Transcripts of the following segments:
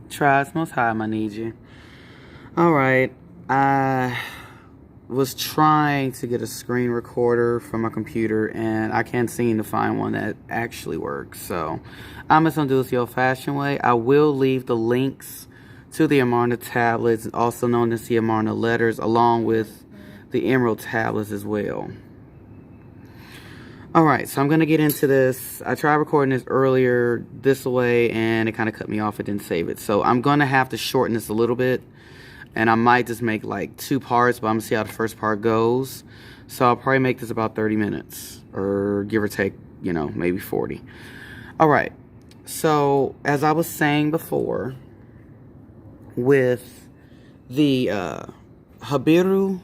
Tries most high, I need you. Alright. I was trying to get a screen recorder from my computer, and I can't seem to find one that actually works. So I'm just going to do this the old-fashioned way. I will leave the links to the Amarna tablets, also known as the Amarna letters, along with the Emerald tablets as well. Alright, so I'm going to get into this. I tried recording this earlier this way, and it kind of cut me off. It didn't save it. So I'm going to have to shorten this a little bit. And I might just make like 2 parts, but I'm going to see how the first part goes. So I'll probably make this about 30 minutes. Or give or take, you know, maybe 40. Alright, so as I was saying before, with the Habiru,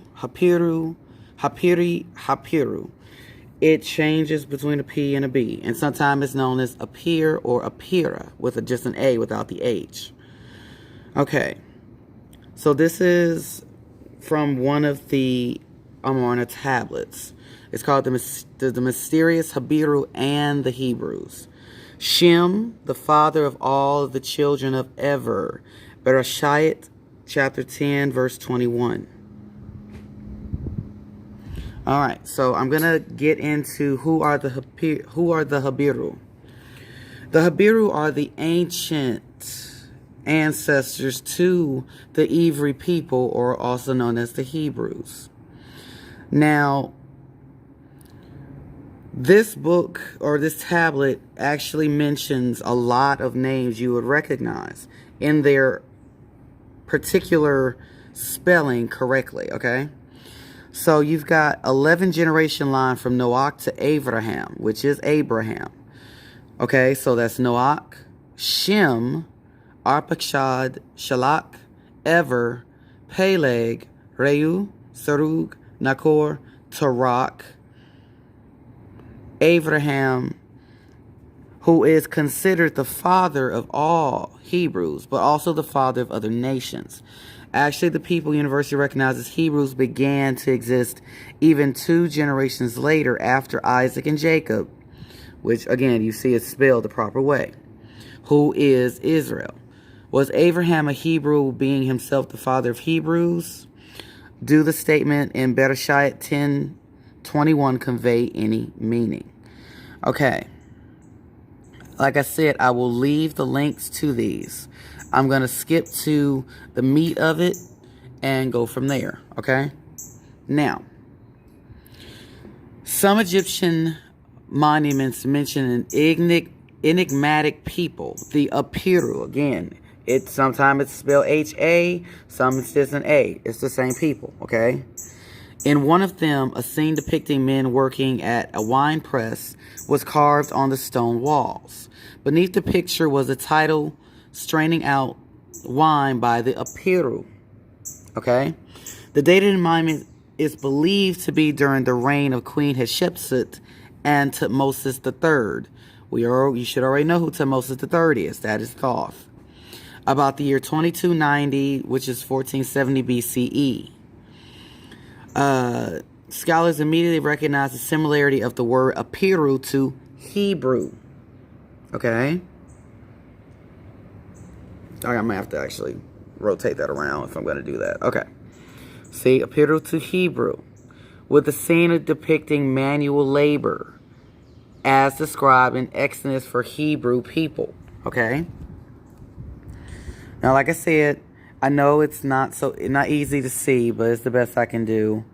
it changes between a P and a B. And sometimes it's known as appear or apira, with just an A without the H. Okay. So this is from one of the Amarna tablets. It's called the Mysterious Habiru and the Hebrews. Shem, the father of all of the children of Ever. Bereshit, chapter 10, verse 21. Alright, so I'm going to get into who are the Habiru. The Habiru are the ancient ancestors to the Ivri people, or also known as the Hebrews. Now, this book or this tablet actually mentions a lot of names you would recognize in their particular spelling correctly, okay? So you've got 11 generation line from Noach to Abraham, which is Abraham. Okay, so that's Noach, Shem, Arpachshad, Shalak, Ever, Peleg, Reu, Serug, Nakor, Tarak, Abraham, who is considered the father of all Hebrews, but also the father of other nations. Actually, the People University recognizes Hebrews began to exist even 2 generations later after Isaac and Jacob, which, again, you see it's spelled the proper way, who is Israel. Was Abraham a Hebrew, being himself the father of Hebrews? Do the statement in Bereshit 10:21 convey any meaning? Okay. Like I said, I will leave the links to these. I'm going to skip to the meat of it and go from there, okay? Now, some Egyptian monuments mention an enigmatic people, the Apiru. Again, sometimes it's spelled H-A, some it's just an A. It's the same people, okay? In one of them, a scene depicting men working at a wine press was carved on the stone walls. Beneath the picture was a title, Straining Out Wine by the Apiru. Okay? The dated monument is believed to be during the reign of Queen Hatshepsut and Tutmosis III. You should already know who Tutmosis III is. That is Thoth. About the year 2290, which is 1470 BCE. Scholars immediately recognize the similarity of the word Apiru to Hebrew. Okay? I might have to actually rotate that around if I'm going to do that. Okay. See, Apiru to Hebrew, with the scene of depicting manual labor, as described in Exodus for Hebrew people. Okay? Now, like I said, I know it's not easy to see, but it's the best I can do.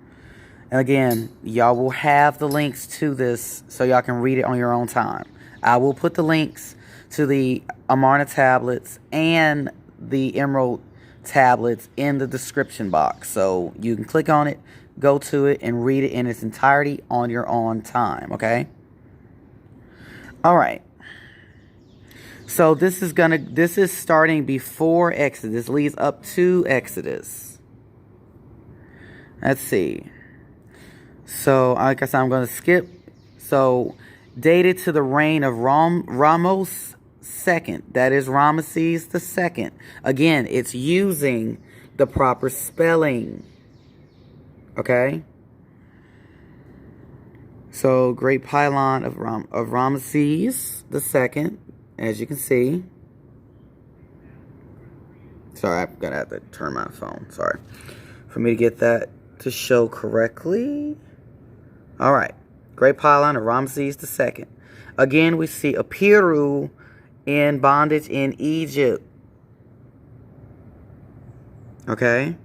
And again, y'all will have the links to this so y'all can read it on your own time. I will put the links to the Amarna tablets and the Emerald tablets in the description box. So you can click on it, go to it, and read it in its entirety on your own time, okay? Alright. So this is starting before Exodus. This leads up to Exodus. Let's see. So, like I said, I'm going to skip. So, dated to the reign of Ramos II. That is Ramesses II. Again, it's using the proper spelling. Okay? So, Great Pylon of Ramesses II, as you can see. Sorry, I'm going to have to turn my phone. Sorry. For me to get that to show correctly. All right. Great pylon of Ramses II. Again, we see Habiru in bondage in Egypt. Okay.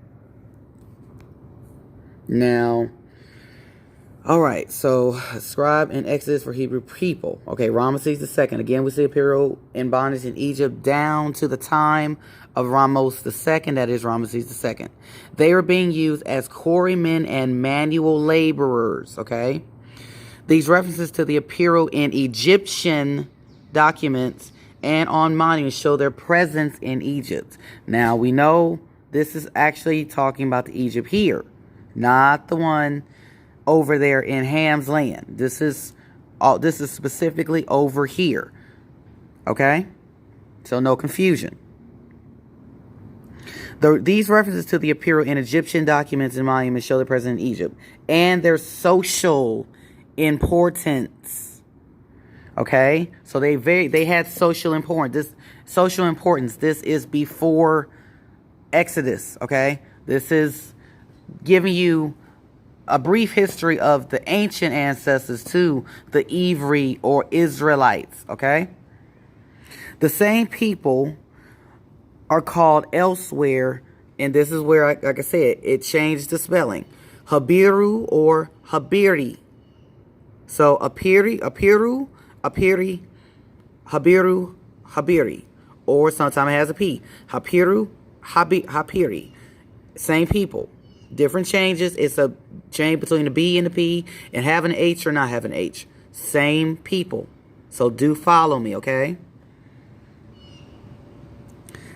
Now, all right. So, scribe in Exodus for Hebrew people. Okay, Ramses II. Again, we see Habiru in bondage in Egypt down to the time of Ramos II, that is Ramses II. They were being used as quarrymen and manual laborers, okay? These references to the Habiru in Egyptian documents and on monuments show their presence in Egypt. Now, we know this is actually talking about the Egypt here, not the one over there in Ham's land. This is specifically over here, okay? So no confusion. These references to the Habiru in Egyptian documents and monuments show their presence in Egypt and their social importance. Okay, so they had social importance. This is before Exodus. Okay, this is giving you a brief history of the ancient ancestors to the Ivri or Israelites. Okay, the same people are called elsewhere, and this is where, like I said, it changed the spelling. Habiru or Habiri. So Habiru, Habiri. Or sometimes it has a P. Habiru, Habiri. Same people. Different changes. It's a change between the B and the P, and having an H or not having an H. Same people. So do follow me, okay?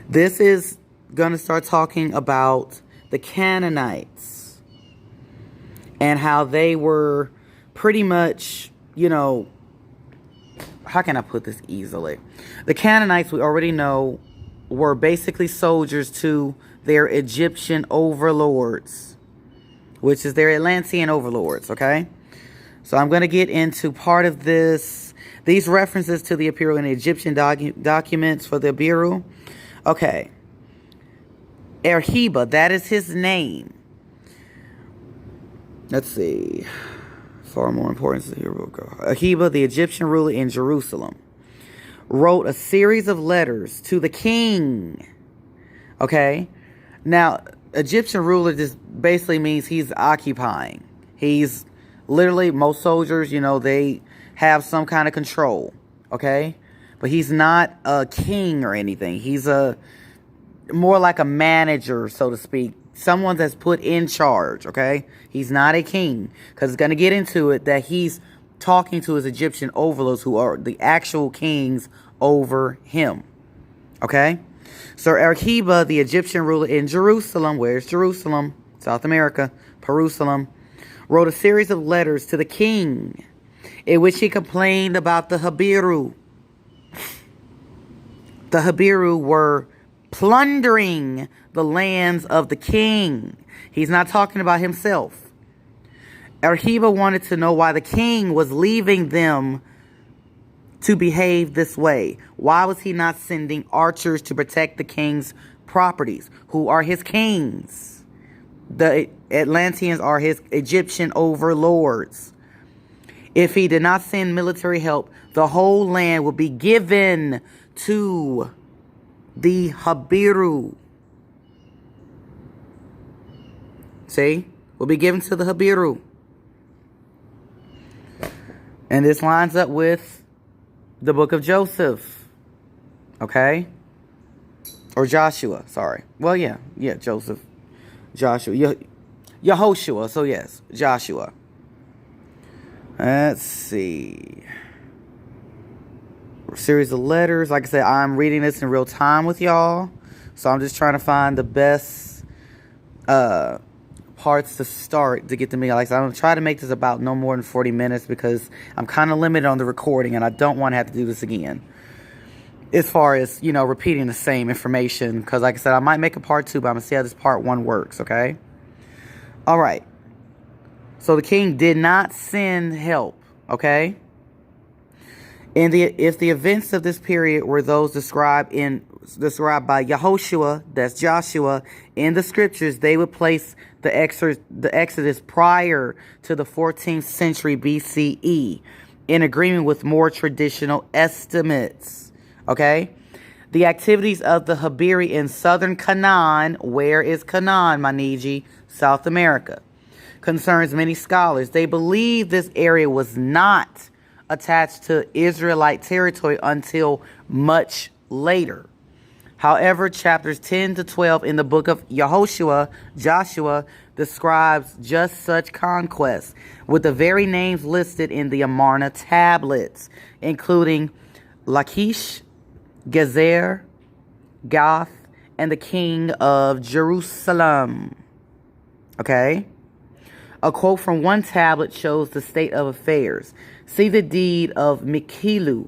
This is going to start talking about the Canaanites and how they were pretty much, how can I put this easily? The Canaanites, we already know, were basically soldiers to their Egyptian overlords, which is their Atlantean overlords, okay? So I'm going to get into part of this. These references to the Habiru in the Egyptian documents for the Habiru. Okay. Erheba, that is his name. Let's see. Far more important here. We'll go. Erheba, the Egyptian ruler in Jerusalem, wrote a series of letters to the king. Okay. Now, Egyptian ruler just basically means he's occupying. He's literally, most soldiers, they have some kind of control. Okay. But he's not a king or anything. He's more like a manager, so to speak. Someone that's put in charge, okay? He's not a king. Because it's going to get into it that he's talking to his Egyptian overlords who are the actual kings over him. Okay? So Erheba, the Egyptian ruler in Jerusalem, where's Jerusalem? South America, Jerusalem, wrote a series of letters to the king in which he complained about the Habiru. The Habiru were plundering the lands of the king. He's not talking about himself. Erheba wanted to know why the king was leaving them to behave this way. Why was he not sending archers to protect the king's properties, who are his kings? The Atlanteans are his Egyptian overlords. If he did not send military help, the whole land would be given to the Habiru. See? Will be given to the Habiru. And this lines up with the book of Joseph. Okay? Or Joshua, sorry. Well, yeah, Joseph. Joshua. Yehoshua, so yes, Joshua. Let's see. A series of letters. Like I said, I'm reading this in real time with y'all. So I'm just trying to find the best parts to start to get to me. Like I said, I'm going to try to make this about no more than 40 minutes because I'm kind of limited on the recording and I don't want to have to do this again. As far as, repeating the same information. Because like I said, I might make a part 2, but I'm going to see how this part 1 works, okay? All right. So the king did not send help, okay? If the events of this period were those described by Yehoshua, that's Joshua, in the scriptures, they would place the Exodus prior to the 14th century BCE, in agreement with more traditional estimates. Okay? The activities of the Habiri in southern Canaan, where is Canaan, Maniji? South America, concerns many scholars. They believe this area was not attached to Israelite territory until much later. However, chapters 10 to 12 in the book of Joshua describes just such conquests, with the very names listed in the Amarna tablets, including Lachish, Gezer, Gath, and the king of Jerusalem. Okay? A quote from one tablet shows the state of affairs. See the deed of Mikilu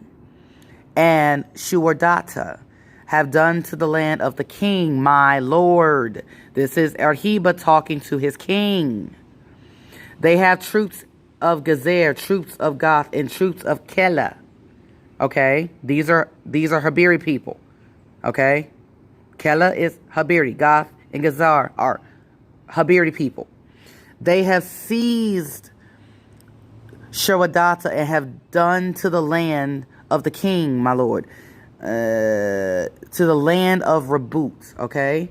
and Shuardata have done to the land of the king, my lord. This is Erheba talking to his king. They have troops of Gezer, troops of Gath, and troops of Kela. Okay? These are Habiri people. Okay? Kela is Habiri. Gath and Gezer are Habiri people. They have seized Shuardata and have done to the land of the king, my lord. To the land of Reboot, okay?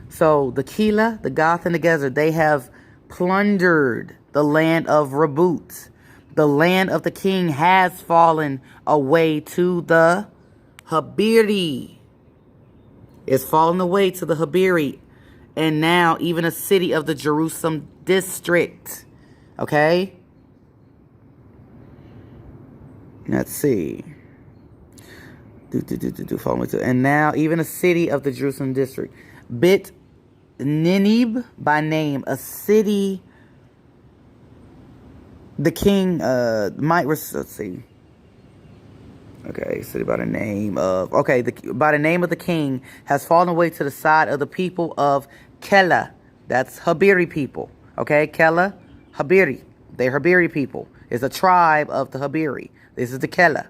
So the Kila, the Gath, and the Gezer, they have plundered the land of Reboot. The land of the king has fallen away to the Habiri. It's fallen away to the Habiri. And now even a city of the Jerusalem district. Okay? Let's see. And now even a city of the Jerusalem district. Bit Ninib by name, a city the king might, let's see. Okay, city by the name of, by the name of the king has fallen away to the side of the people of Kela. That's Habiri people. Okay, Kela, Habiri. They're Habiri people. It's a tribe of the Habiri. This is the Kela.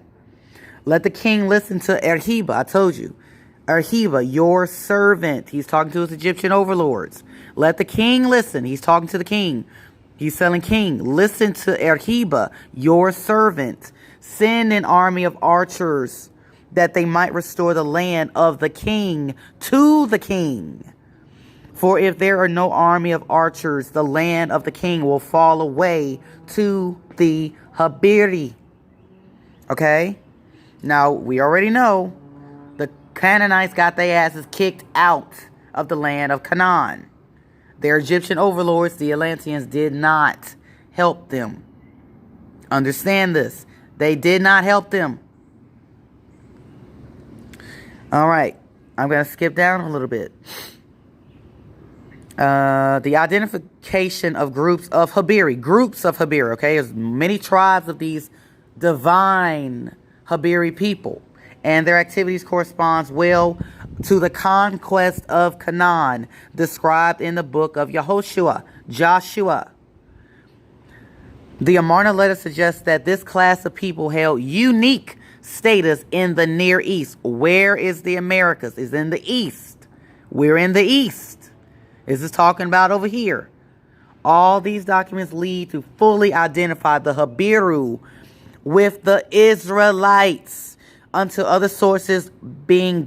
Let the king listen to Erheba. I told you. Erheba, your servant. He's talking to his Egyptian overlords. Let the king listen. He's talking to the king. He's telling king, listen to Erheba, your servant. Send an army of archers that they might restore the land of the king to the king. For if there are no army of archers, the land of the king will fall away to the Habiri. Okay? Now, we already know the Canaanites got their asses kicked out of the land of Canaan. Their Egyptian overlords, the Atlanteans, did not help them. Understand this. They did not help them. All right. I'm going to skip down a little bit. The identification of groups of Habiri. Groups of Habiri, okay? There's many tribes of these divine Habiri people. And their activities corresponds well to the conquest of Canaan described in the book of Joshua. The Amarna letter suggests that this class of people held unique status in the Near East. Where is the Americas? It's in the East. We're in the East. This is talking about over here. All these documents lead to fully identify the Habiru with the Israelites, until other sources bring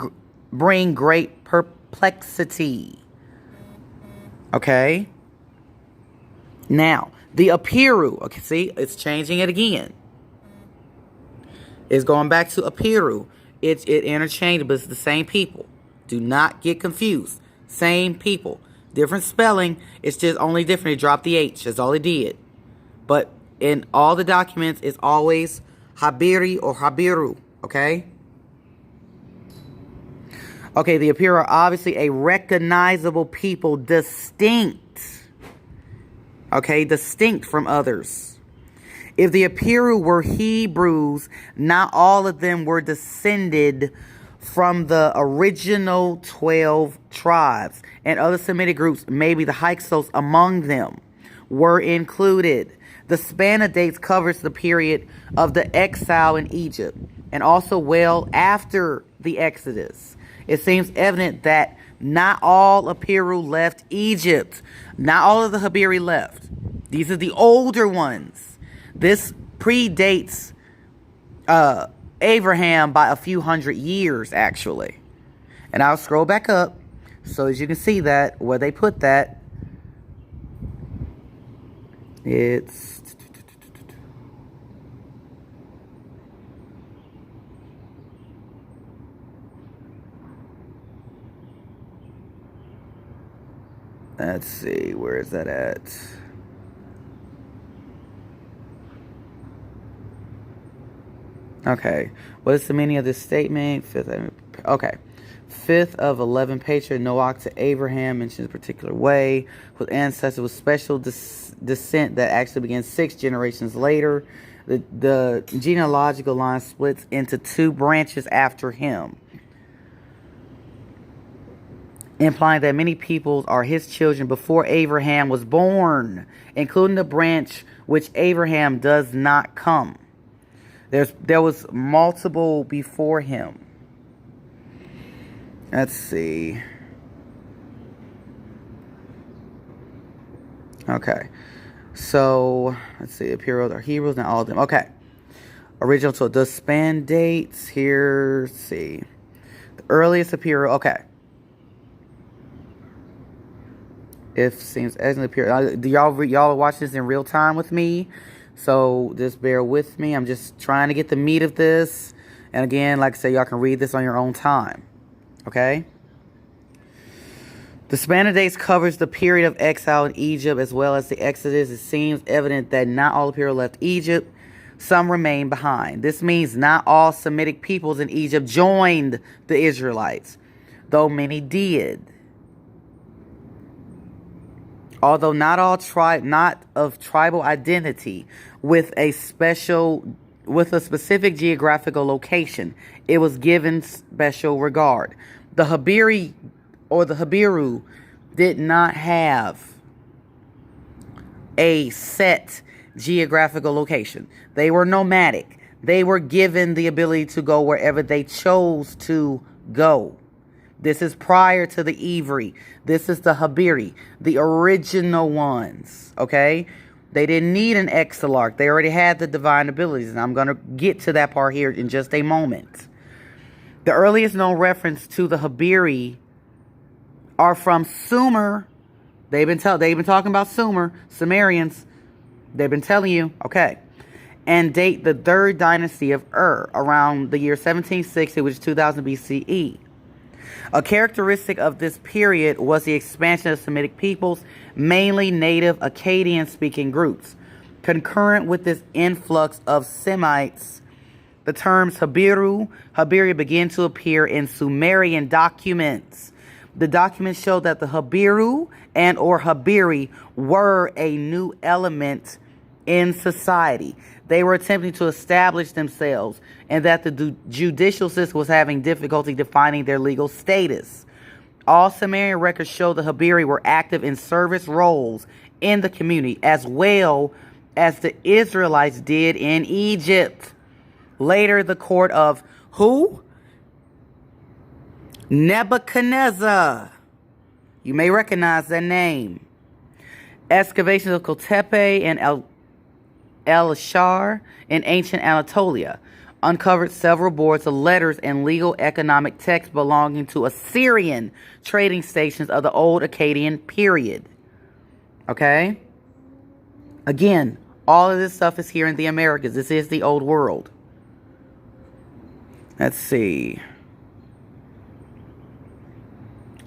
great perplexity. Okay? Now, the Apiru. Okay, see, it's changing it again. It's going back to Apiru. It interchangeable, but it's the same people. Do not get confused. Same people. Different spelling. It's just only different. It dropped the H. That's all it did. But in all the documents, it's always Habiri or Habiru. Okay? Okay, the Apiru are obviously a recognizable people, distinct. Okay, distinct from others. If the Apiru were Hebrews, not all of them were descended from the original 12 tribes. And other Semitic groups, maybe the Hyksos among them, were included. The span of dates covers the period of the exile in Egypt. and also well after the Exodus. It seems evident that not all Habiru left Egypt. Not all of the Habiru left. These are the older ones. This predates Abraham by a few hundred years, actually. And I'll scroll back up so as you can see that where they put that. It's let's see, where is that at? Okay. What is the meaning of this statement? Okay. Fifth of 11 patriarch Noah to Abraham mentions a particular way with ancestors with special descent that actually begins 6 generations later. The genealogical line splits into 2 branches after him, implying that many peoples are his children before Abraham was born, including the branch which Abraham does not come. There was multiple before him. Let's see. Okay. So, let's see. Habiru are Hebrews, not all of them. Okay. Original, so the span dates here. Let's see. The earliest Habiru. Okay. If seems excellent period. Do y'all watch this in real time with me? So just bear with me. I'm just trying to get the meat of this. And again, like I said, y'all can read this on your own time. Okay? The span of days covers the period of exile in Egypt as well as the Exodus. It seems evident that not all the people left Egypt. Some remain behind. This means not all Semitic peoples in Egypt joined the Israelites, though many did. Although not all not of tribal identity with a specific geographical location, it was given special regard. The Habiru did not have a set geographical location. They were nomadic. They were given the ability to go wherever they chose to go. This is prior to the Ivri. This is the Habiru, the original ones, okay? They didn't need an Exalarch. They already had the divine abilities, and I'm going to get to that part here in just a moment. The earliest known reference to the Habiru are from Sumer. They've been talking about Sumer, Sumerians. They've been telling you, okay. And date the 3rd dynasty of around the year 1760, which is 2000 BCE. A characteristic of this period was the expansion of Semitic peoples, mainly native Akkadian-speaking groups. Concurrent with this influx of Semites, the terms Habiru began to appear in Sumerian documents. The documents show that the Habiru and or Habiru were a new element in society. They were attempting to establish themselves, and that the judicial system was having difficulty defining their legal status. All Sumerian records show the Habiru were active in service roles in the community, as well as the Israelites did in Egypt. Later, the court of who? Nebuchadnezzar. You may recognize that name. Excavations of Kotepe and Asa'r in ancient Anatolia uncovered several boards of letters and legal economic texts belonging to Assyrian trading stations of the old Akkadian period. Okay? Again, all of this stuff is here in the Americas. This is the old world. Let's see.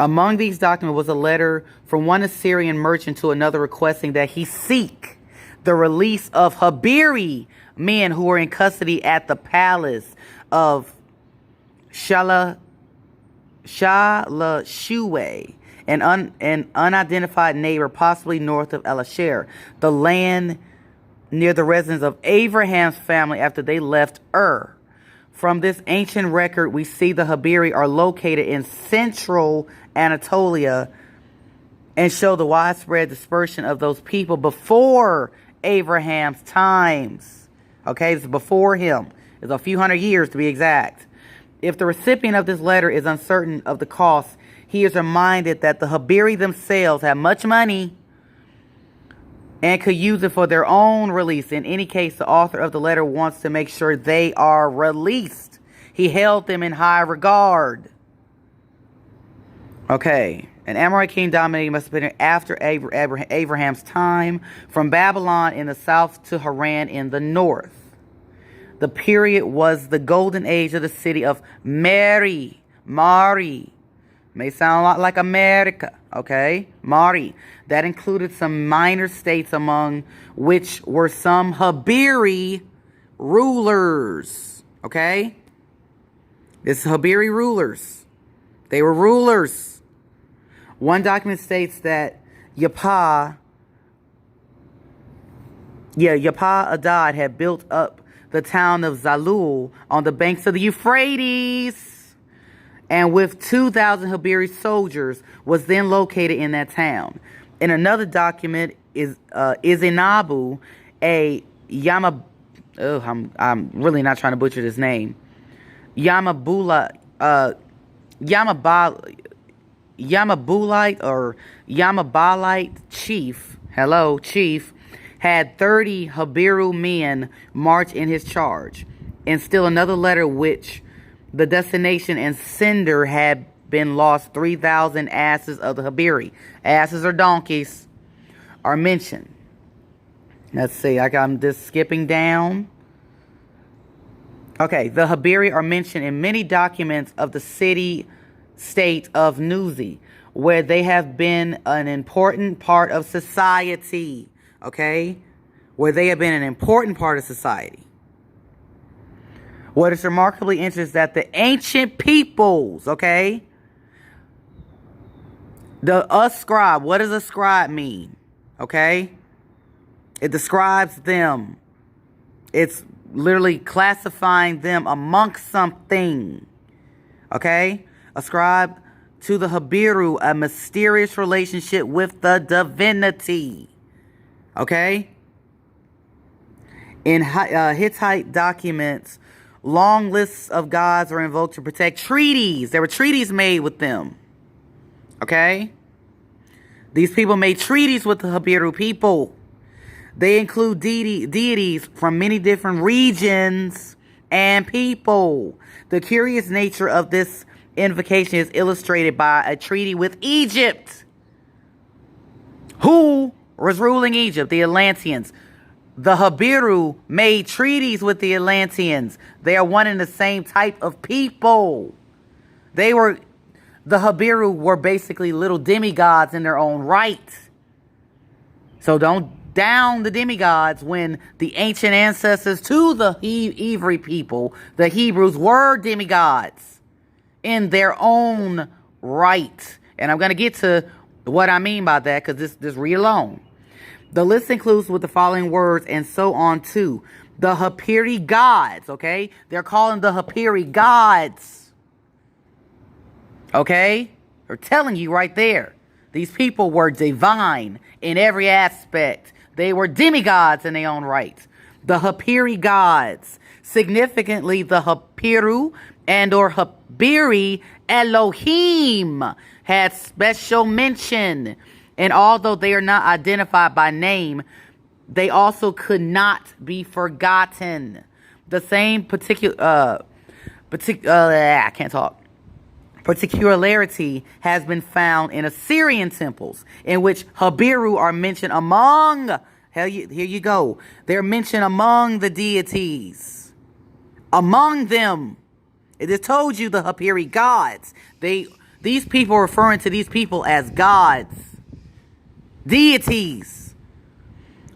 Among these documents was a letter from one Assyrian merchant to another requesting that he seek the release of Habiru men who were in custody at the palace of Shalashue, an unidentified neighbor, possibly north of Asa'r, the land near the residence of Abraham's family after they left Ur. From this ancient record, we see the Habiru are located in central Anatolia and show the widespread dispersion of those people before Abraham's times. Okay, it's before him. It's a few hundred years to be exact. If the recipient of this letter is uncertain of the cost, he is reminded that the Habiru themselves have much money and could use it for their own release. In any case, the author of the letter wants to make sure they are released. He held them in high regard. Okay. An Amorite king dominating must have been after Abraham's time, from Babylon in the south to Haran in the north. The period was the golden age of the city of Mari. May sound a lot like America, okay? Mari. That included some minor states, among which were some Habiru rulers, okay? This is Habiru rulers. They were rulers. One document states that Yapa Adad had built up the town of Zalul on the banks of the Euphrates, and with 2,000 Habiru soldiers was then located in that town. In another document is Izinabu, a I'm really not trying to butcher this name. Yamabulite or Yamabalite chief, had 30 Habiru men march in his charge. And still another letter which the destination and sender had been lost, 3,000 asses of the Habiru. Asses or donkeys are mentioned. Let's see, I'm just skipping down. Okay, the Habiru are mentioned in many documents of the city-state of Nuzi, where they have been an important part of society. Okay? Where they have been an important part of society. What is remarkably interesting is that the ancient peoples, okay? The ascribe, what does ascribe mean? Okay? It describes them. It's literally classifying them amongst something. Okay? Ascribe to the Habiru a mysterious relationship with the divinity. Okay? In Hittite documents, long lists of gods are invoked to protect treaties. There were treaties made with them. Okay? These people made treaties with the Habiru people. They include deities from many different regions and people. The curious nature of this invocation is illustrated by a treaty with Egypt. Who was ruling Egypt? The Atlanteans. The Habiru made treaties with the Atlanteans. They are one and the same type of people. The Habiru were basically little demigods in their own right. So don't down the demigods when the ancient ancestors to the Hebrew people, the Hebrews, were demigods in their own right. And I'm going to get to what I mean by that, because this read along. The list includes with the following words and so on too. The Habiru gods, okay? They're calling the Habiru gods. Okay? They're telling you right there. These people were divine in every aspect. They were demigods in their own right. The Habiru gods. Significantly, the Habiru and or Habiru Elohim had special mention. And although they are not identified by name, they also could not be forgotten. The same particularity has been found in Assyrian temples, in which Habiru are mentioned among, here you go, they're mentioned among the deities. Among them. It just told you the Habiru gods. These people are referring to these people as gods. Deities.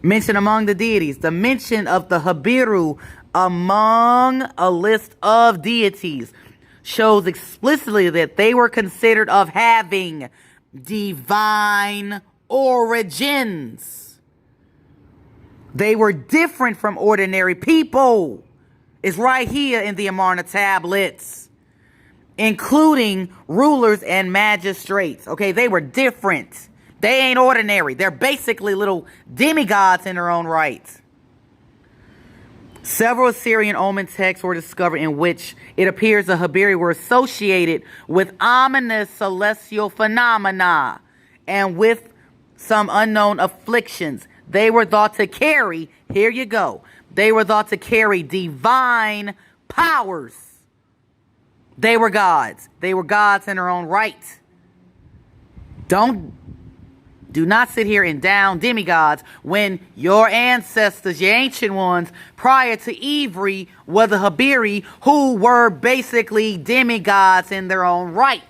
Mentioned among the deities. The mention of the Habiru among a list of deities shows explicitly that they were considered of having divine origins. They were different from ordinary people. It's right here in the Amarna tablets, including rulers and magistrates. Okay, they were different. They ain't ordinary. They're basically little demigods in their own right. Several Assyrian omen texts were discovered in which it appears the Habiru were associated with ominous celestial phenomena and with some unknown afflictions. They were thought to carry, here you go, they were thought to carry divine powers. They were gods. They were gods in their own right. Do not sit here and down demigods when your ancestors, your ancient ones, prior to Ivri, were the Habiru, who were basically demigods in their own right.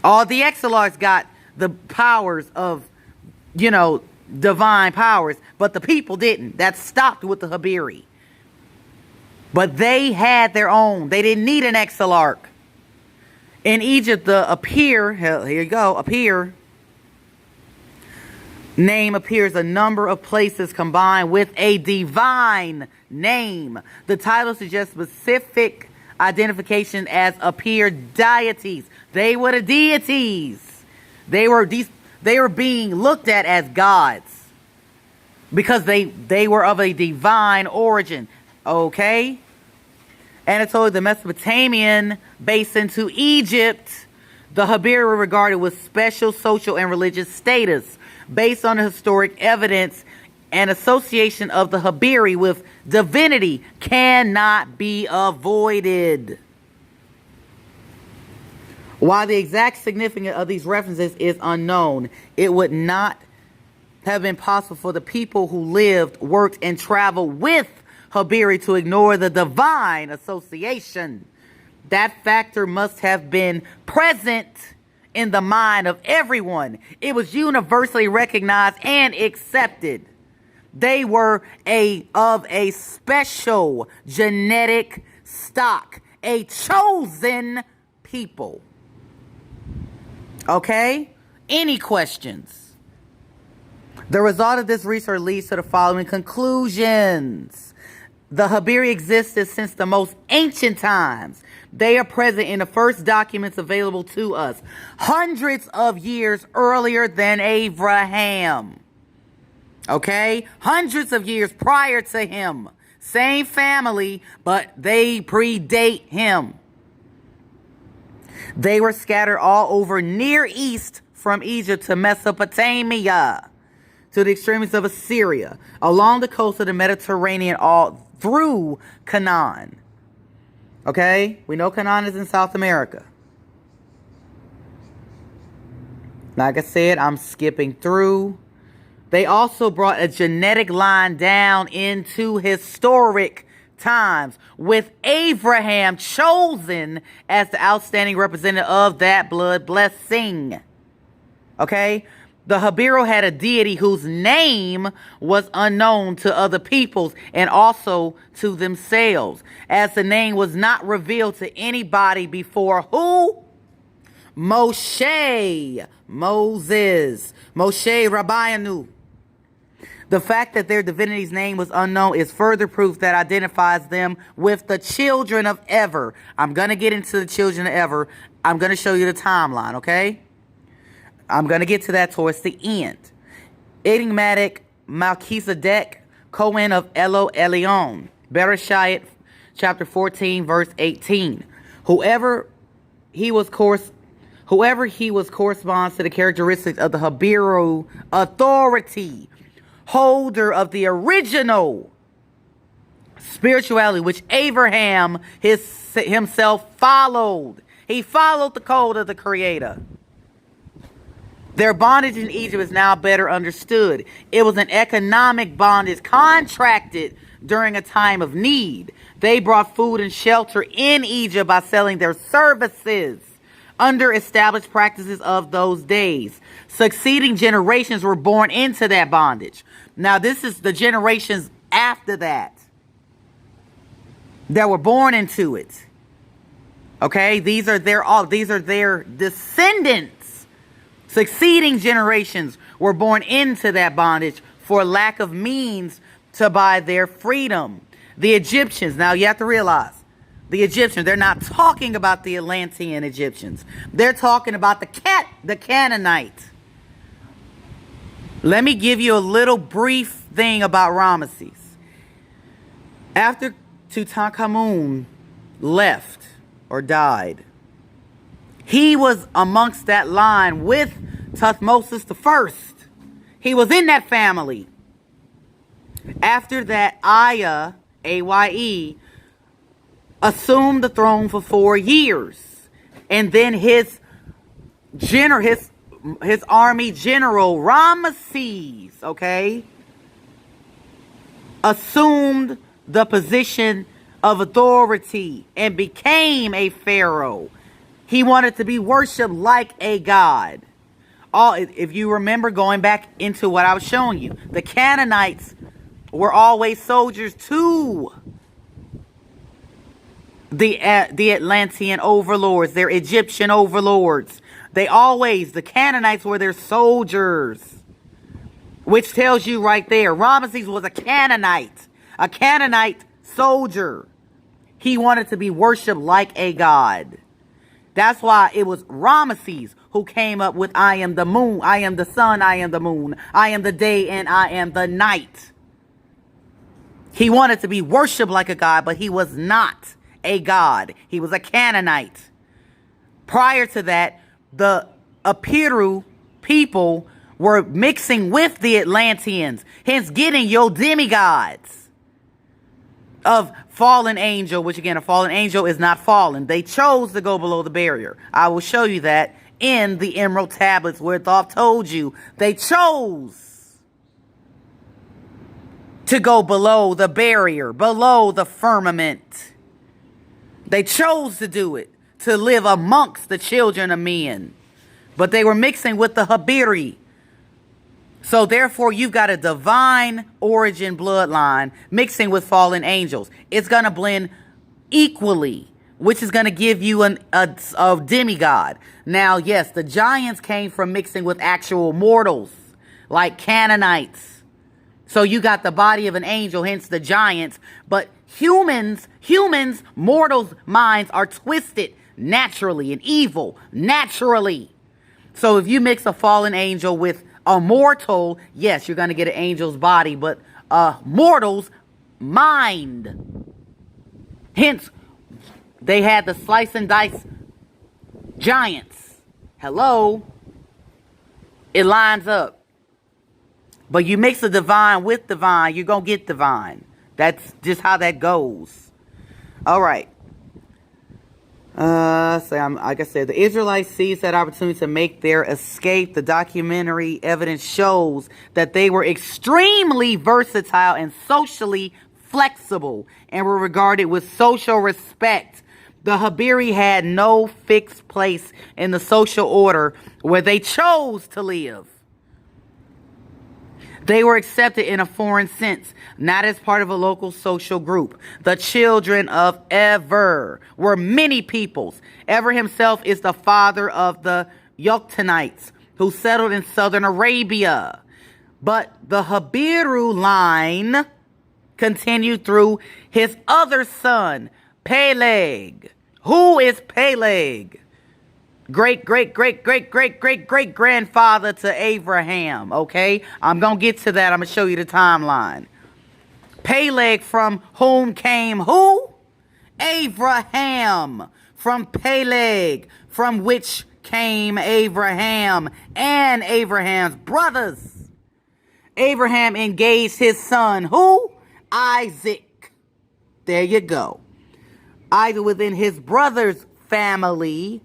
All the Exilars got the powers of, divine powers, but the people didn't. That stopped with the Habiru. But they had their own. They didn't need an Exilarch. In Egypt, the Apir, here you go, Apir name appears a number of places combined with a divine name. The title suggests specific identification as Apir deities. They were the deities. They were being looked at as gods because they were of a divine origin. Okay? Anatolia, the Mesopotamian basin to Egypt, the Habiru were regarded with special social and religious status. Based on the historic evidence, an association of the Habiru with divinity cannot be avoided. While the exact significance of these references is unknown, it would not have been possible for the people who lived, worked, and traveled with Habiru to ignore the divine association. That factor must have been present in the mind of everyone. It was universally recognized and accepted. They were of a special genetic stock, a chosen people. Okay? Any questions? The result of this research leads to the following conclusions. The Habiru existed since the most ancient times. They are present in the first documents available to us, hundreds of years earlier than Abraham. Okay? Hundreds of years prior to him. Same family, but they predate him. They were scattered all over Near East, from Egypt to Mesopotamia, to the extremities of Assyria, along the coast of the Mediterranean, all through Canaan. Okay? We know Canaan is in South America. Like I said, I'm skipping through. They also brought a genetic line down into historic times, with Abraham chosen as the outstanding representative of that blood blessing. Okay? The Habiru had a deity whose name was unknown to other peoples and also to themselves, as the name was not revealed to anybody before who? Moses, Moshe Rabbeinu. The fact that their divinity's name was unknown is further proof that identifies them with the children of Ever. I'm going to get into the children of Ever. I'm going to show you the timeline, okay? I'm going to get to that towards the end. Enigmatic Melchizedek, Cohen of Elo Elyon. Bereshit, chapter 14, verse 18. Whoever he was corresponds to the characteristics of the Habiru authority, holder of the original spirituality which Abraham himself followed. He followed the code of the Creator. Their bondage in Egypt is now better understood. It was an economic bondage contracted during a time of need. They brought food and shelter in Egypt by selling their services under established practices of those days. Succeeding generations were born into that bondage. Now, this is the generations after that were born into it. Okay, these are their descendants. Succeeding generations were born into that bondage for lack of means to buy their freedom. The Egyptians, now you have to realize, the Egyptians, they're not talking about the Atlantean Egyptians. They're talking about the Canaanite. Let me give you a little brief thing about Ramesses. After Tutankhamun left or died, he was amongst that line with Thutmose I. He was in that family. After that, Aya, A-Y-E, assumed the throne for 4 years. And then his army general, Ramesses, okay, assumed the position of authority and became a pharaoh. He wanted to be worshipped like a god. If you remember going back into what I was showing you, the Canaanites were always soldiers to the Atlantean overlords, their Egyptian overlords. The Canaanites were their soldiers. Which tells you right there, Ramesses was a Canaanite soldier. He wanted to be worshipped like a god. That's why it was Ramesses who came up with I am the moon, I am the sun, I am the moon, I am the day, and I am the night. He wanted to be worshipped like a god, but he was not a god. He was a Canaanite. Prior to that, the Habiru people were mixing with the Atlanteans, hence getting your demigods of fallen angel, which again, a fallen angel is not fallen. They chose to go below the barrier. I will show you that in the Emerald Tablets where Thoth told you they chose to go below the barrier, below the firmament. They chose to do it, to live amongst the children of men. But they were mixing with the Habiru. So therefore, you've got a divine origin bloodline mixing with fallen angels. It's going to blend equally, which is going to give you a demigod. Now, yes, the giants came from mixing with actual mortals, like Canaanites. So you got the body of an angel, hence the giants. But humans, mortals' minds are twisted naturally and evil naturally. So if you mix a fallen angel with a mortal, yes, you're going to get an angel's body, but a mortal's mind. Hence, they had the slice and dice giants. Hello? It lines up. But you mix the divine with divine, you're going to get divine. That's just how that goes. All right. Like I said, the Israelites seized that opportunity to make their escape. The documentary evidence shows that they were extremely versatile and socially flexible and were regarded with social respect. The Habiru had no fixed place in the social order where they chose to live. They were accepted in a foreign sense, not as part of a local social group. The children of Ever were many peoples. Ever himself is the father of the Yoktanites, who settled in southern Arabia. But the Habiru line continued through his other son, Peleg. Who is Peleg? Great grandfather to Abraham, okay? I'm going to get to that. I'm going to show you the timeline. Peleg, from whom came who? Abraham. From Peleg, from which came Abraham and Abraham's brothers. Abraham engaged his son, who? Isaac. There you go. Either within his brother's family,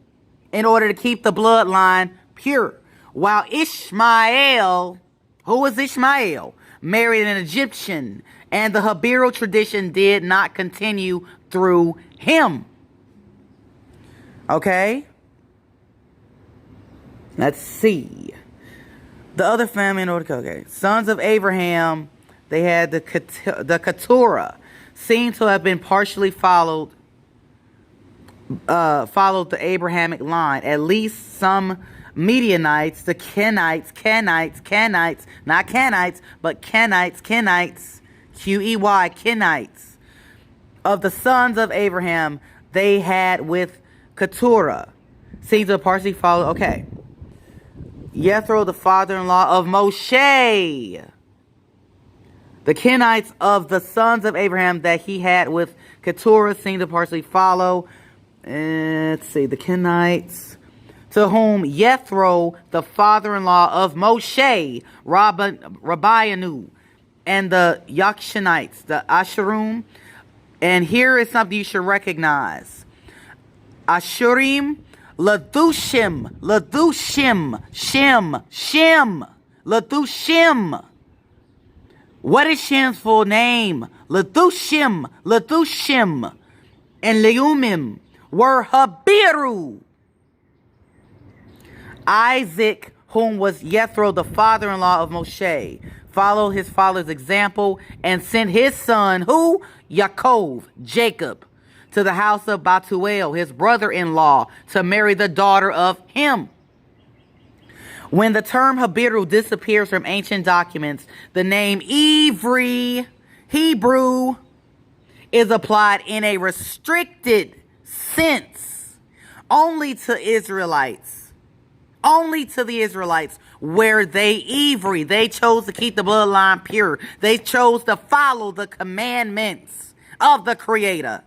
in order to keep the bloodline pure. While Ishmael, who was Ishmael, married an Egyptian, and the Habiru tradition did not continue through him. Okay? Let's see. The other family in order, okay. Sons of Abraham, they had the Keturah, seem to have been partially followed the Abrahamic line. At least some Midianites, the Kenites, not Kenites, but Kenites, Q-E-Y, Kenites, of the sons of Abraham, they had with Keturah. Seems to partially follow, okay. Jethro, the father-in-law of Moshe. The Kenites of the sons of Abraham that he had with Keturah seem to partially follow. Let's see, the Kenites, to whom Jethro, the father-in-law of Moshe, Rabbeinu, and the Yakshanites, the Asherim. And here is something you should recognize. Asherim, Ladushim, Shem, Ladushim. What is Shem's full name? Ladushim, and Leumim were Habiru. Isaac, whom was Jethro, the father-in-law of Moshe, followed his father's example and sent his son, who? Yaakov, Jacob, to the house of Bethuel, his brother-in-law, to marry the daughter of him. When the term Habiru disappears from ancient documents, the name Hebrew, is applied in a restricted sense only to Israelites. Only to the Israelites, where they chose to keep the bloodline pure. They chose to follow the commandments of the Creator.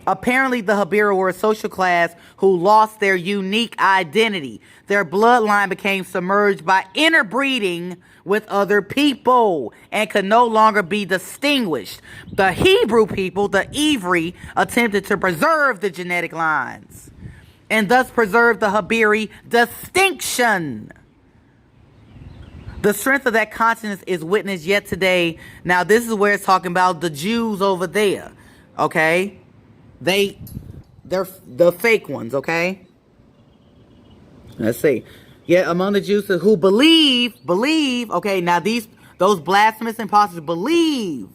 Apparently, the Habiru were a social class who lost their unique identity. Their bloodline became submerged by interbreeding with other people and could no longer be distinguished. The Hebrew people, the Ivri, attempted to preserve the genetic lines and thus preserve the Habiri distinction. The strength of that consciousness is witnessed yet today. Now, this is where it's talking about the Jews over there, okay? They're the fake ones, okay? Let's see. Yet among the Jews who believe, okay, now those blasphemous impostors believe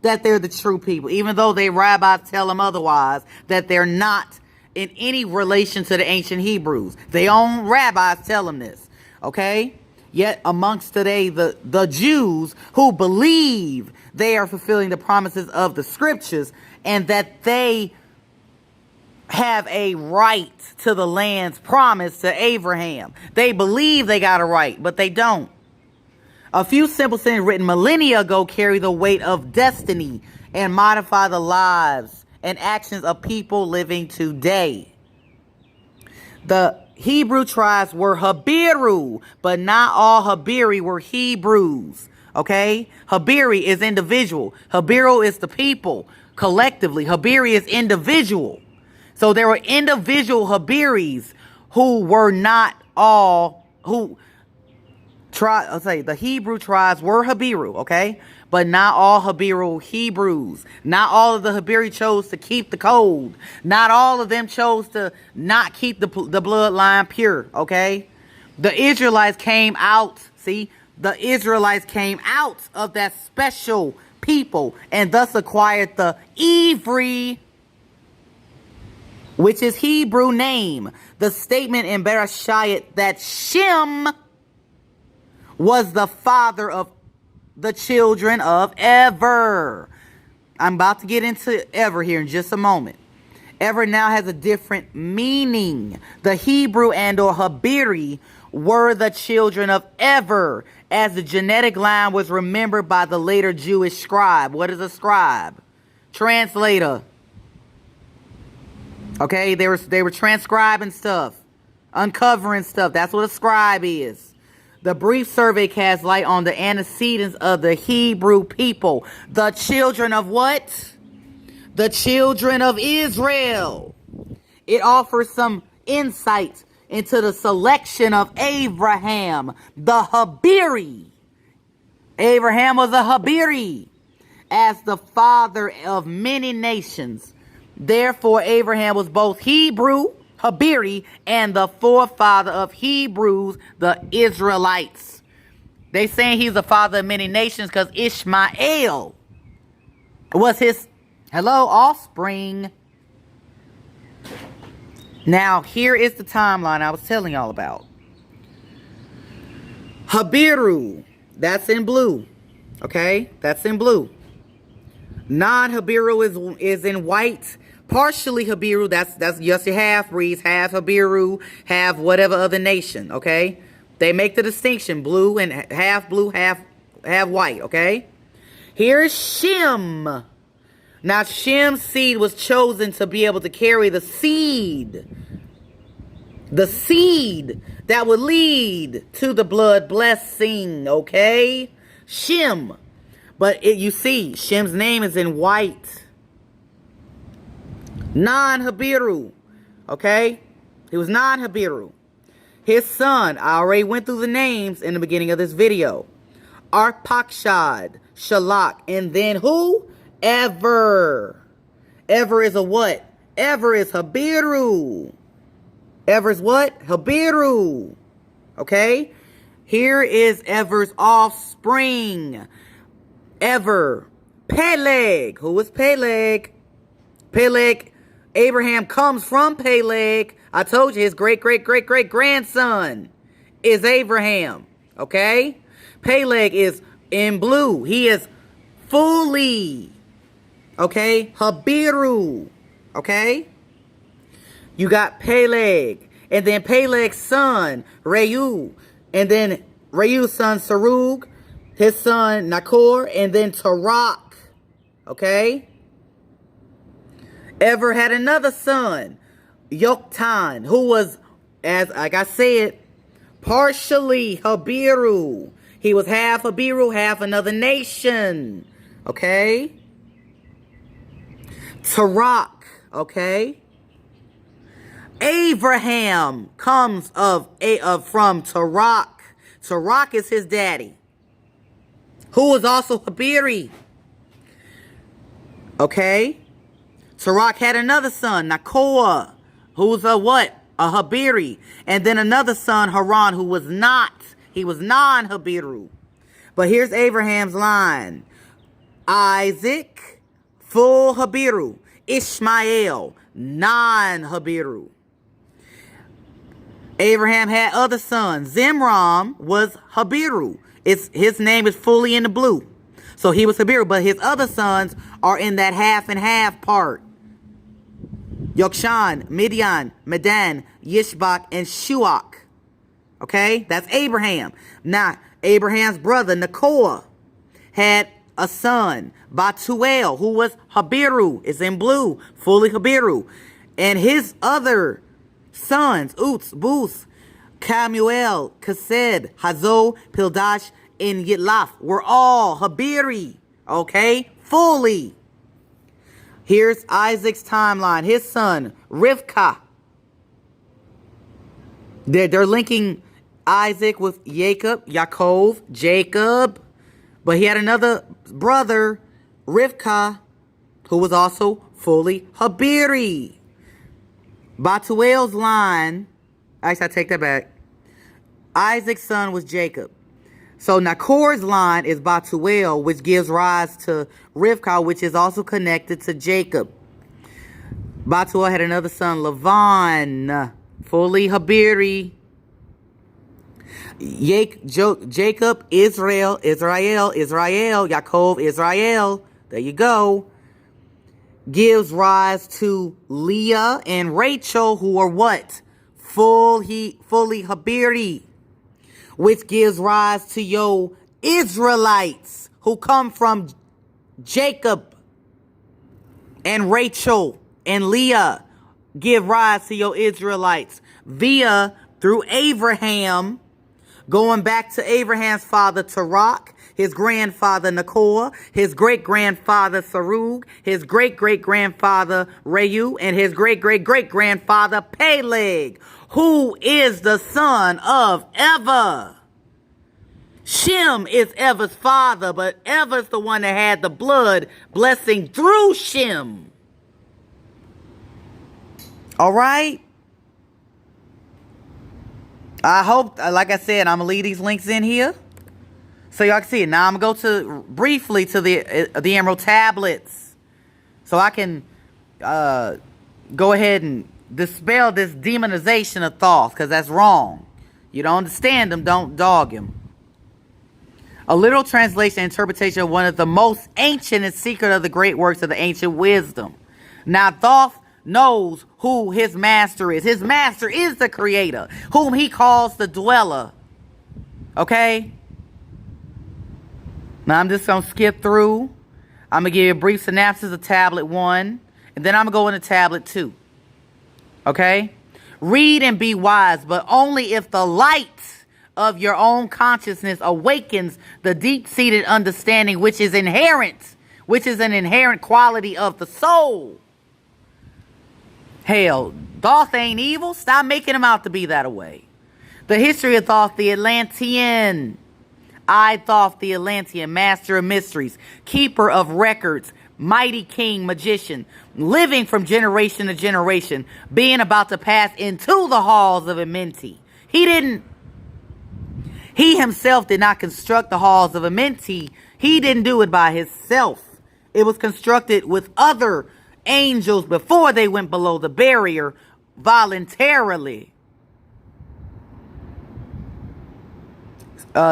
that they're the true people, even though their rabbis tell them otherwise, that they're not in any relation to the ancient Hebrews. Their own rabbis tell them this, okay? Yet amongst today, the Jews who believe they are fulfilling the promises of the scriptures and that they have a right to the lands promised to Abraham. They believe they got a right, but they don't. A few simple sins written millennia ago carry the weight of destiny and modify the lives and actions of people living today. The Hebrew tribes were Habiru, but not all Habiri were Hebrews. Okay? Habiri is individual. Habiru is the people collectively. Habiri is individual. So there were individual Habiris who were not all, the Hebrew tribes were Habiru, okay? But not all Habiru Hebrews. Not all of the Habiri chose to keep the code. Not all of them chose to not keep the bloodline pure, okay? The Israelites came out, the Israelites came out of that special people and thus acquired the Ivri, which is Hebrew name. The statement in Bereshit that Shem was the father of the children of Ever. I'm about to get into Ever here in just a moment. Ever now has a different meaning. The Hebrew and or Habiri were the children of Ever, as the genetic line was remembered by the later Jewish scribe. What is a scribe? Translator. Okay, they were transcribing stuff, uncovering stuff. That's what a scribe is. The brief survey casts light on the antecedents of the Hebrew people. The children of what? The children of Israel. It offers some insight into the selection of Abraham, the Habiri. Abraham was a Habiri as the father of many nations. Therefore, Abraham was both Hebrew, Habiri, and the forefather of Hebrews, the Israelites. They saying he's the father of many nations because Ishmael was his, offspring. Now, here is the timeline I was telling y'all about. Habiru, that's in blue. Okay, that's in blue. Non-Habiru is in white. Partially Habiru, that's just your half-breeds, half Habiru, half whatever other nation, okay? They make the distinction, blue, half have white, okay? Here's Shem. Now, Shem's seed was chosen to be able to carry the seed. The seed that would lead to the blood blessing, okay? Shem. But you see, Shem's name is in white. Non-Habiru, okay? He was non-Habiru. His son, I already went through the names in the beginning of this video. Arpakshad, Shalak, and then who? Ever. Ever is a what? Ever is Habiru. Ever is what? Habiru. Okay? Here is Ever's offspring. Ever. Peleg. Who is Peleg? Peleg. Abraham comes from Peleg. I told you his great-great-great-great-grandson is Abraham. Okay? Peleg is in blue. He is fully, okay, Habiru. Okay? You got Peleg. And then Peleg's son, Reu. And then Reu's son, Sarug. His son, Nachor. And then Tarak. Okay? Ever had another son, Yoktan, who was, as like I said, partially Habiru. He was half Habiru, half another nation. Okay? Tarak. Okay? Abraham comes from Tarak. Tarak is his daddy, who was also Habiri. Okay? Tarak had another son, Nachor, who's a what? A Habiri. And then another son, Haran, who was not. He was non-Habiru. But here's Abraham's line. Isaac, full Habiru. Ishmael, non-Habiru. Abraham had other sons. Zimram was Habiru. His name is fully in the blue. So he was Habiru. But his other sons are in that half and half part. Yokshan, Midian, Medan, Yishbak, and Shuach. Okay? That's Abraham. Now, Abraham's brother, Nachor, had a son, Batuel, who was Habiru. It's in blue. Fully Habiru. And his other sons, Uts, Booth, Kamuel, Kased, Hazo, Pildash, and Yitlaf were all Habiri. Okay? Fully. Here's Isaac's timeline. His son, Rivkah. They're linking Isaac with Yaakov, Jacob. But he had another brother, Rivkah, who was also fully Habiri. Batuel's line, actually I take that back. Isaac's son was Jacob. So Nachor's line is Batuel, which gives rise to Rivkah, which is also connected to Jacob. Batuel had another son, Lavan, fully Habiri. Jacob, Israel, Yaakov, Israel. There you go. Gives rise to Leah and Rachel, who are what? Fully Habiri. Which gives rise to your Israelites, who come from Jacob and Rachel and Leah. Give rise to your Israelites through Abraham, going back to Abraham's father Tarak, his grandfather Nachor, his great-grandfather Sarug, his great-great-grandfather Reu, and his great-great-great-grandfather Peleg, who is the son of Ever. Shem is Ever's father, but Ever's the one that had the blood blessing through Shem. All right? I hope, like I said, I'm going to leave these links in here so y'all can see it. Now I'm going to go briefly to the Emerald Tablets so I can go ahead and dispel this demonization of Thoth, because that's wrong. You don't understand him, don't dog him. A literal translation and interpretation of one of the most ancient and secret of the great works of the ancient wisdom. Now Thoth knows who his master is. His master is the creator, whom he calls the dweller. Okay? Now I'm just going to skip through. I'm going to give you a brief synopsis of tablet 1. And then I'm going to go into tablet 2. Okay? Read and be wise, but only if the light of your own consciousness awakens the deep-seated understanding which is an inherent quality of the soul. Hell, Thoth ain't evil. Stop making him out to be that way. The history of Thoth, the Atlantean. I, Thoth, the Atlantean, master of mysteries, keeper of records, mighty king, magician, living from generation to generation, being about to pass into the halls of Amenti. He himself did not construct the halls of Amenti. He didn't do it by himself. It was constructed with other angels before they went below the barrier voluntarily.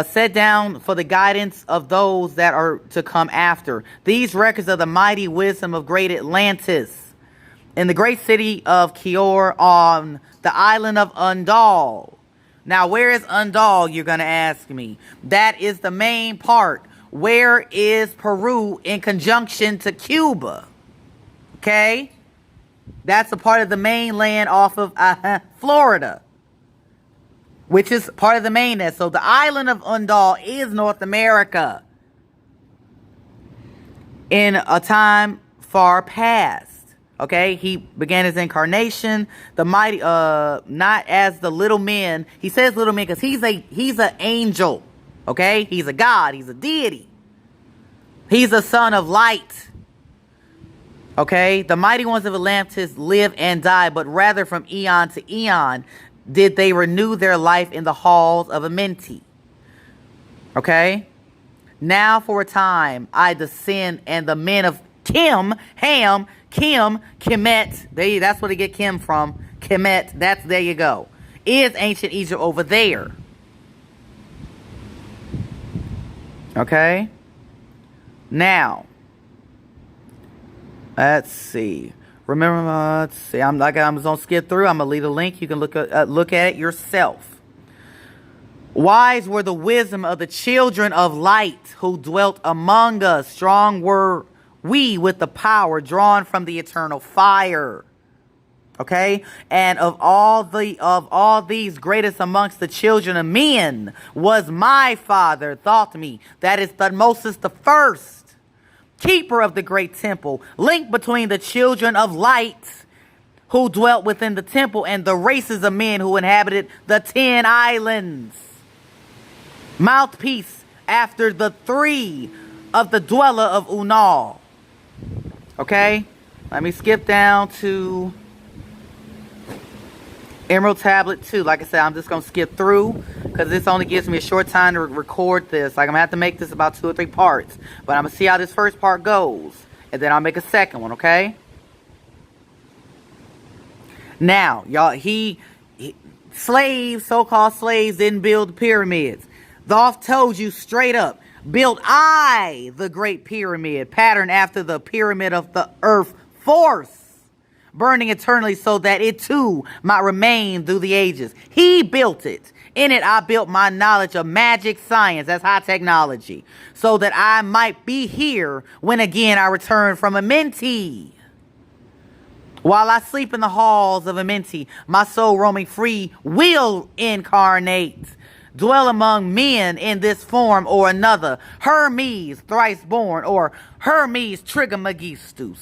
Set down for the guidance of those that are to come after. These records of the mighty wisdom of great Atlantis in the great city of Kior on the island of Undal. Now, where is Undal, you're going to ask me? That is the main part. Where is Peru in conjunction to Cuba? Okay? That's a part of the mainland off of Florida, which is part of the mainland. So the island of Undal is North America in a time far past. Okay, he began his incarnation, the mighty, not as the little men. He says little men because he's an angel. Okay, he's a god, he's a deity. He's a son of light. Okay, the mighty ones of Atlantis live and die, but rather from eon to eon did they renew their life in the halls of Amenti. Okay, now for a time I descend, and the men of Kim, Ham, Kim, Kemet, that's where they get Kim from. Kemet, there you go. Is ancient Egypt over there. Okay? Now, let's see. Remember, let's see. I'm just going to skip through. I'm going to leave a link. You can look at it yourself. Wise were the wisdom of the children of light who dwelt among us. Strong were we with the power drawn from the eternal fire. Okay? And of all these greatest amongst the children of men was my father, thought me. That is Thutmosis the first, keeper of the great temple, link between the children of light who dwelt within the temple and the races of men who inhabited the 10 islands. Mouthpiece after the 3 of the dweller of Unal. Okay, let me skip down to Emerald Tablet 2. Like I said, I'm just going to skip through because this only gives me a short time to record this. Like, I'm going to have to make this about 2 or 3 parts. But I'm going to see how this first part goes. And then I'll make a second one, okay? Now, y'all, slaves, so-called slaves, didn't build the pyramids. Thoth told you straight up, built I the great pyramid, patterned after the pyramid of the earth force, burning eternally so that it too might remain through the ages. He built it. In it I built my knowledge of magic science, that's high technology, so that I might be here when again I return from Amenti. While I sleep in the halls of Amenti, my soul roaming free will incarnate, dwell among men in this form or another. Hermes, thrice born, or Hermes Trigomagistus.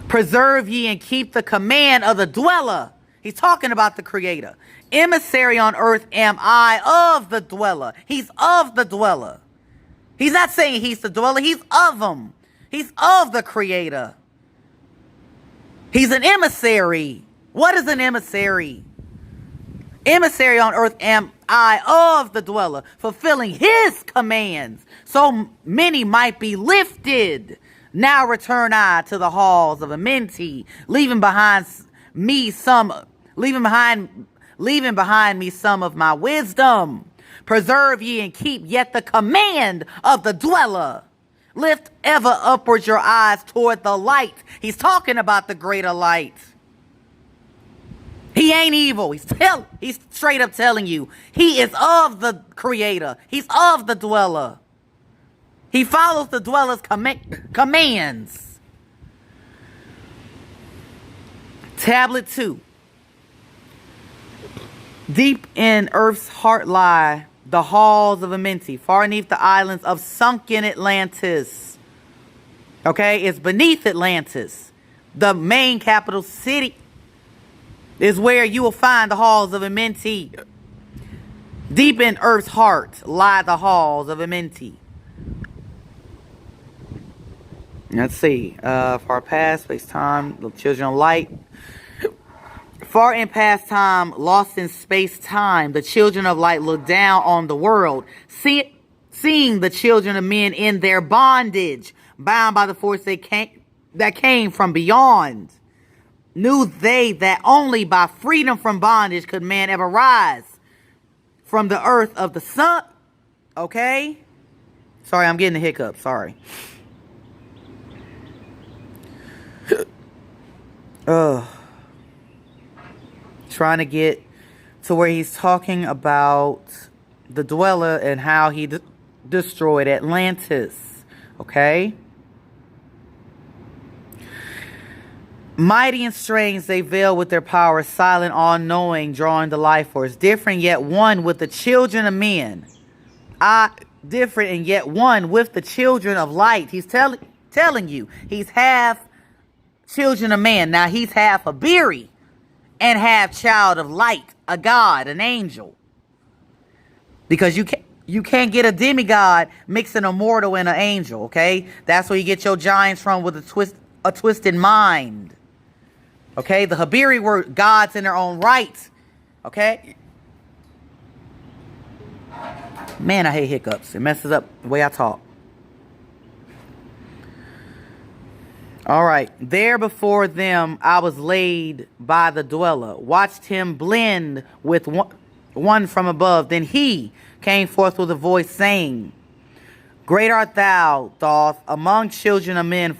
Preserve ye and keep the command of the dweller. He's talking about the creator. Emissary on earth am I of the dweller. He's of the dweller. He's not saying he's the dweller. He's of him. He's of the creator. He's an emissary. What is an emissary? Emissary on earth am I of the dweller, fulfilling his commands, so many might be lifted. Now return I to the halls of Amenti, leaving behind me some of my wisdom. Preserve ye and keep yet the command of the dweller. Lift ever upwards your eyes toward the light. He's talking about the greater light. He ain't evil. He's straight up telling you. He is of the creator. He's of the dweller. He follows the dweller's commands. Tablet 2. Deep in earth's heart lie the halls of Amenti, far beneath the islands of sunken Atlantis. Okay, it's beneath Atlantis. The main capital city is where you will find the halls of Amenti. Deep in earth's heart lie the halls of Amenti. Let's see. Far past space time, the children of light. Far in past time, lost in space time, the children of light look down on the world, seeing the children of men in their bondage, bound by the force that came from beyond. Knew they that only by freedom from bondage could man ever rise from the earth of the sun. Okay? Sorry, I'm getting the hiccup. Sorry. Trying to get to where he's talking about the dweller and how he destroyed Atlantis. Okay? Mighty and strange they veil with their power, silent, all-knowing, drawing the life force. Different yet one with the children of men. Different and yet one with the children of light. He's telling you, he's half children of man. Now he's half Habiru and half child of light, a god, an angel. Because you can't get a demigod mixing a mortal and an angel, okay? That's where you get your giants from, with a twisted mind. Okay? The Habiru were gods in their own right. Okay? Man, I hate hiccups. It messes up the way I talk. Alright. There before them I was laid by the dweller. Watched him blend with one from above. Then he came forth with a voice saying, Great art thou, Thoth, among children of men,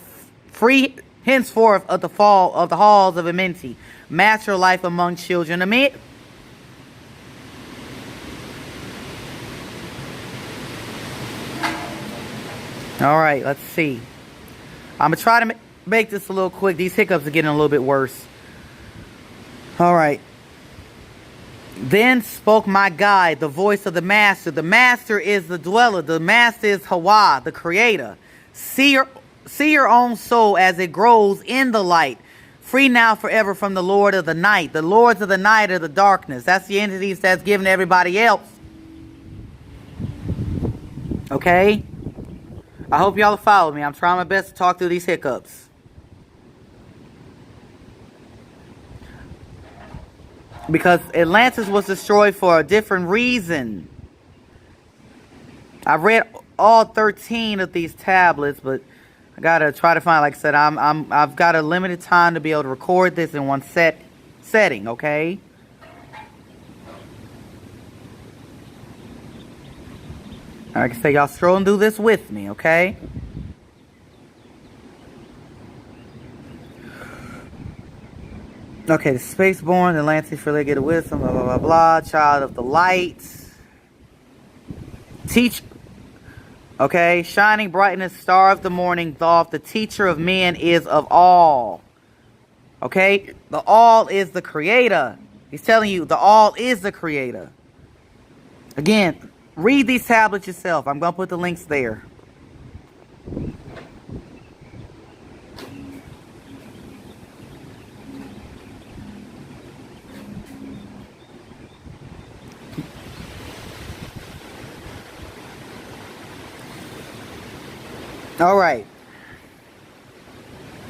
free henceforth of the fall of the halls of Amenti. Master life among children of men. Alright, let's see. I'm going to try to make this a little quick. These hiccups are getting a little bit worse. Alright. Then spoke my guide, the voice of the master. The master is the dweller. The master is Hawa, the creator. See your own soul as it grows in the light. Free now forever from the Lord of the night. The lords of the night are the darkness. That's the entities that's given to everybody else. Okay? I hope y'all follow me. I'm trying my best to talk through these hiccups. Because Atlantis was destroyed for a different reason. I read all 13 of these tablets, but I gotta try to find, like I said, I've got a limited time to be able to record this in one setting, okay? Like I say, y'all strolling through this with me, okay? Okay, the spaceborn, the Atlantis for get wisdom, blah, blah, blah, blah. Child of the light. Teach. Okay, shining brightness, star of the morning, Thoth, the teacher of men is of all. Okay, the all is the creator. He's telling you the all is the creator. Again, read these tablets yourself. I'm going to put the links there. Alright.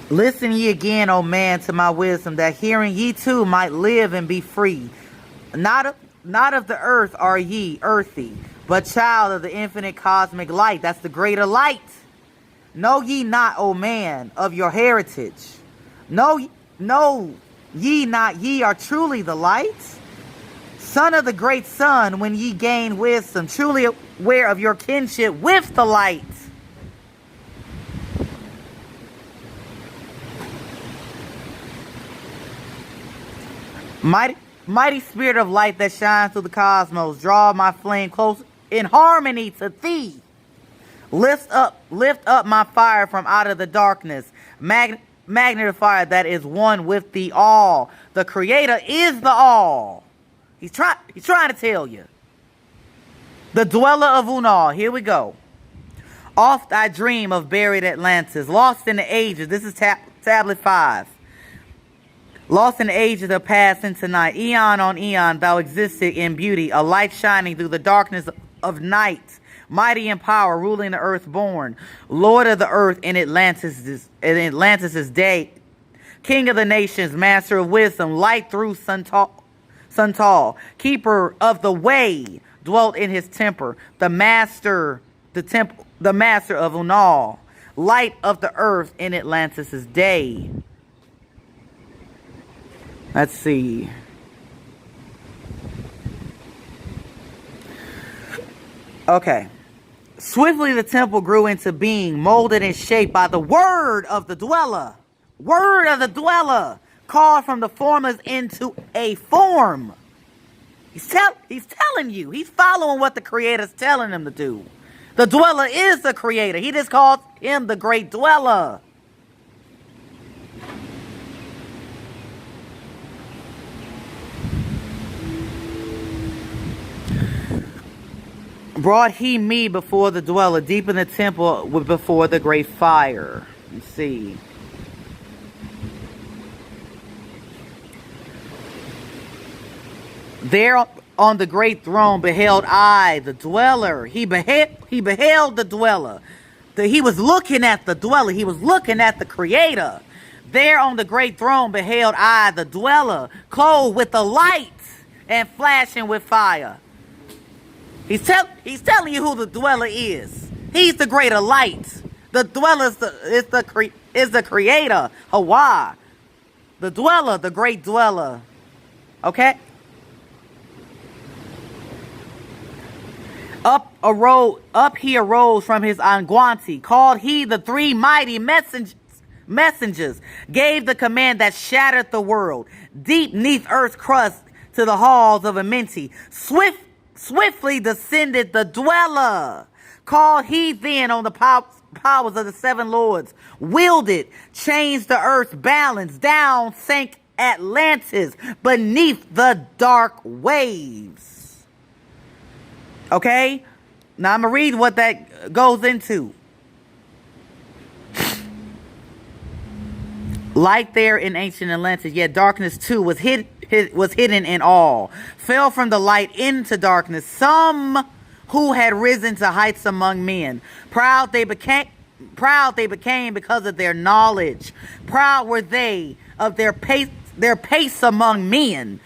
Listen ye again, O man, to my wisdom, that hearing ye too might live and be free. Not of the earth are ye, earthy, but child of the infinite cosmic light. That's the greater light. Know ye not, O man, of your heritage. Know ye not ye are truly the light? Son of the great sun, when ye gain wisdom, truly aware of your kinship with the light. Mighty spirit of light that shines through the cosmos, draw my flame close in harmony to thee. Lift up my fire from out of the darkness. Magnet of fire that is one with the all. The creator is the all. He's trying to tell you. The dweller of Unal. Here we go. Oft I dream of buried Atlantis, lost in the ages. This is tablet 5. Lost in the ages that pass into night. Eon on eon, thou existed in beauty, a light shining through the darkness of night. Mighty in power, ruling the earth born. Lord of the earth in Atlantis' day. King of the nations, master of wisdom, light through sun tall. Keeper of the way, dwelt in his temper. The master of Unal. Light of the earth in Atlantis' day. Let's see. Okay. Swiftly the temple grew into being, molded and shaped by the word of the dweller. Word of the dweller. Called from the formless into a form. He's telling you. He's following what the creator's telling him to do. The dweller is the creator. He just calls him the great dweller. Brought he me before the dweller, deep in the temple before the great fire. Let's see. There on the great throne beheld I, the dweller. He beheld the dweller. He was looking at the dweller. He was looking at the creator. There on the great throne beheld I, the dweller, clothed with the light and flashing with fire. He's telling you who the dweller is. He's the greater light. The dweller is the creator. Hawa. The dweller, the great dweller. Okay? Up he arose from his anguanti. Called he the three mighty messengers. Gave the command that shattered the world. Deep neath earth's crust to the halls of Amenti. Swiftly descended the dweller. Called he then on the powers of the seven lords. Wielded, changed the earth's balance. Down sank Atlantis beneath the dark waves. Okay? Now I'm going to read what that goes into. Light there in ancient Atlantis, yet darkness too was hidden in all. Fell from the light into darkness. Some who had risen to heights among men. Proud they became because of their knowledge. Proud were they of their pace among men.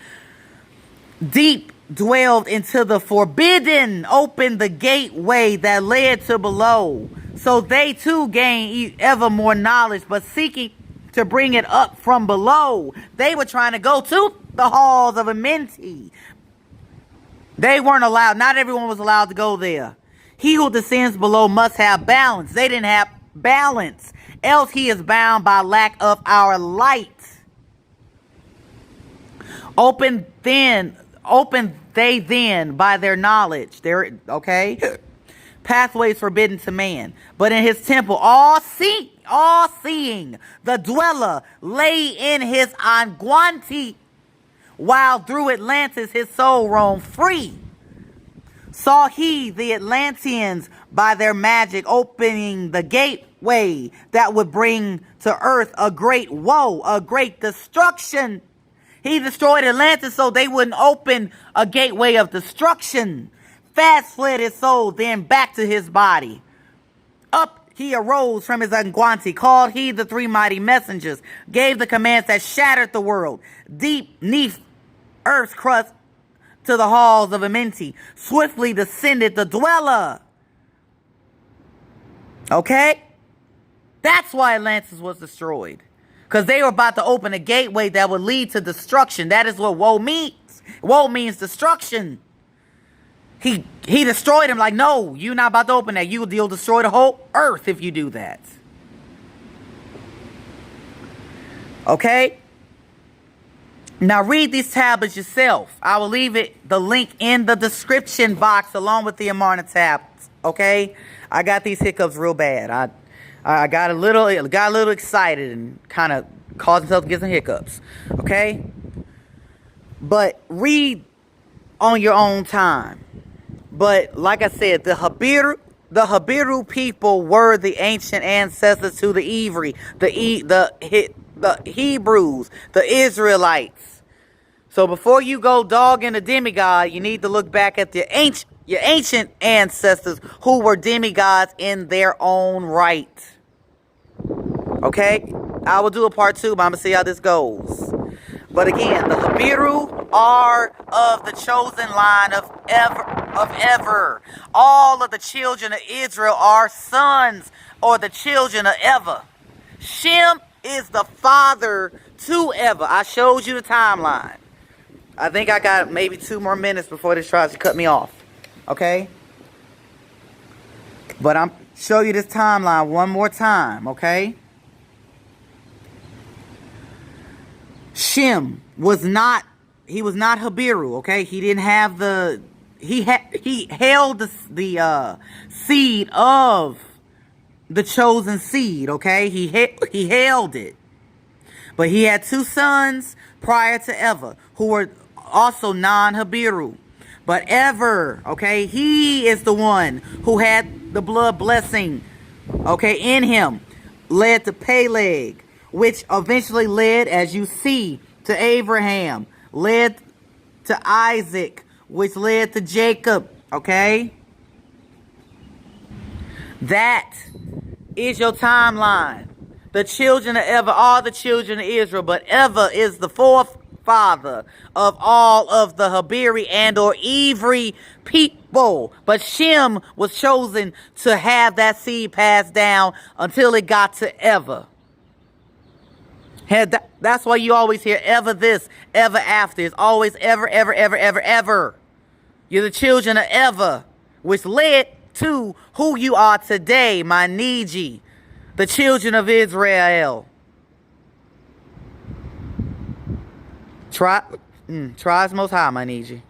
Deep dwelled into the forbidden, opened the gateway that led to below. So they too gained ever more knowledge, but seeking to bring it up from below. They were trying to go to the halls of Amenti. They weren't allowed. Not everyone was allowed to go there. He who descends below must have balance. They didn't have balance. Else he is bound by lack of our light. Open they then by their knowledge. Okay? Pathways forbidden to man. But in his temple, all seeing, the dweller lay in his anguanti, while through Atlantis his soul roamed free. Saw he the Atlanteans by their magic opening the gateway that would bring to earth a great woe, a great destruction. He destroyed Atlantis so they wouldn't open a gateway of destruction. Fast fled his soul, then back to his body. Up he arose from his anguanti, called he the three mighty messengers, gave the commands that shattered the world. Deep neath earth's crust to the halls of Amenti, swiftly descended the dweller. Okay? That's why Atlantis was destroyed. Because they were about to open a gateway that would lead to destruction. That is what woe means. Woe means destruction. He destroyed him like, no, you're not about to open that. You'll destroy the whole earth if you do that. Okay? Now read these tablets yourself. I will leave the link in the description box along with the Amarna tablets. Okay? I got these hiccups real bad. I got a little excited and kind of caused myself to get some hiccups. Okay? But read on your own time. But like I said, the Habiru people were the ancient ancestors to the Hebrews, the Israelites. So before you go dogging a demigod, you need to look back at your ancient ancestors who were demigods in their own right. Okay? I will do a part 2, but I'm going to see how this goes. But again, the Habiru are of the chosen line of ever. All of the children of Israel are sons or the children of Ever. Shem is the father to Ever. I showed you the timeline. I think I got maybe 2 more minutes before this tries to cut me off. Okay? But I'm show you this timeline one more time, okay? Shem was not Habiru, okay? He didn't have he held the seed of the chosen seed, okay? He held it. But he had 2 sons prior to Ever who were also non-Habiru. But Ever, okay, he is the one who had the blood blessing, okay, in him, led to Peleg, which eventually led, as you see, to Abraham, led to Isaac, which led to Jacob, okay? That is your timeline. The children of Ever are the children of Israel, but Ever is the fourth father of all of the Habiri and or Ivri people. But Shem was chosen to have that seed passed down until it got to Ever. That's why you always hear ever this, ever after. It's always ever, ever, ever, ever, ever. You're the children of Ever, which led to who you are today, my Niji, the children of Israel. Try as most high, my Niji.